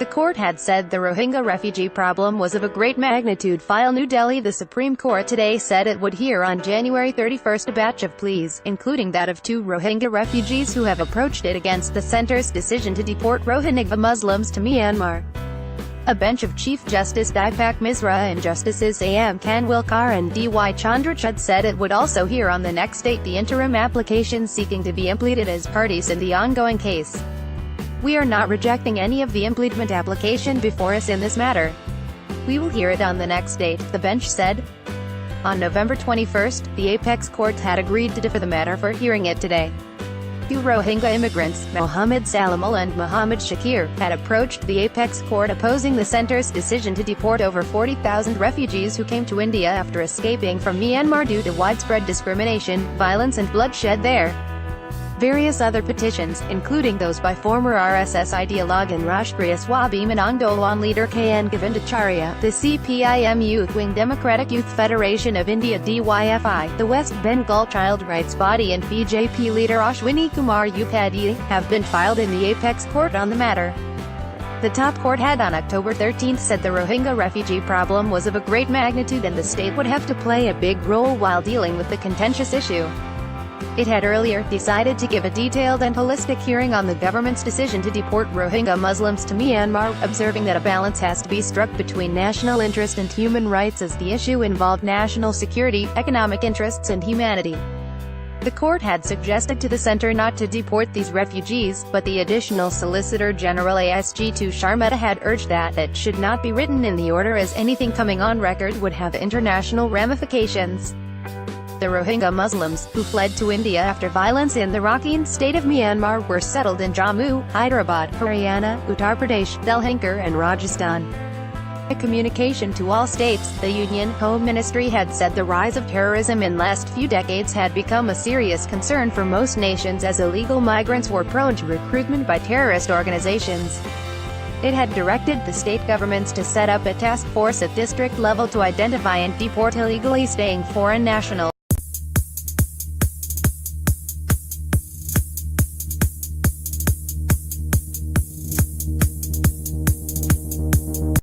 The court had said the Rohingya refugee problem was of a great magnitude. FileNew Delhi The Supreme Court today said it would hear on January 31 a batch of pleas, including that of 2 Rohingya refugees who have approached it against the centre's decision to deport Rohingya Muslims to Myanmar. A bench of Chief Justice Deepak Misra and Justices A.M. Kanwilkar and D.Y. Chandrachud said it would also hear on the next date the interim application seeking to be implemented as parties in the ongoing case. "We are not rejecting any of the impleadment application before us in this matter. We will hear it on the next date," the bench said. On November 21, the apex court had agreed to defer the matter for hearing it today. 2 Rohingya immigrants, Mohammed Salamal and Mohammed Shakir, had approached the apex court opposing the centre's decision to deport over 40,000 refugees who came to India after escaping from Myanmar due to widespread discrimination, violence and bloodshed there. Various other petitions, including those by former RSS ideologue and Rashtriya Swabhiman Andolan leader K.N. Govindacharya, the CPIM Youth Wing Democratic Youth Federation of India DYFI, the West Bengal Child Rights Body and BJP leader Ashwini Kumar Upadhyay, have been filed in the apex court on the matter. The top court had on October 13 said the Rohingya refugee problem was of a great magnitude and the state would have to play a big role while dealing with the contentious issue. It had earlier decided to give a detailed and holistic hearing on the government's decision to deport Rohingya Muslims to Myanmar, observing that a balance has to be struck between national interest and human rights as the issue involved national security, economic interests and humanity. The court had suggested to the centre not to deport these refugees, but the additional Solicitor General ASG2 Sharmata had urged that it should not be written in the order as anything coming on record would have international ramifications. The Rohingya Muslims, who fled to India after violence in the Rakhine state of Myanmar, were settled in Jammu, Hyderabad, Haryana, Uttar Pradesh, Delhi and Rajasthan. In a communication to all states, the Union Home Ministry had said the rise of terrorism in last few decades had become a serious concern for most nations as illegal migrants were prone to recruitment by terrorist organizations. It had directed the state governments to set up a task force at district level to identify and deport illegally staying foreign nationals.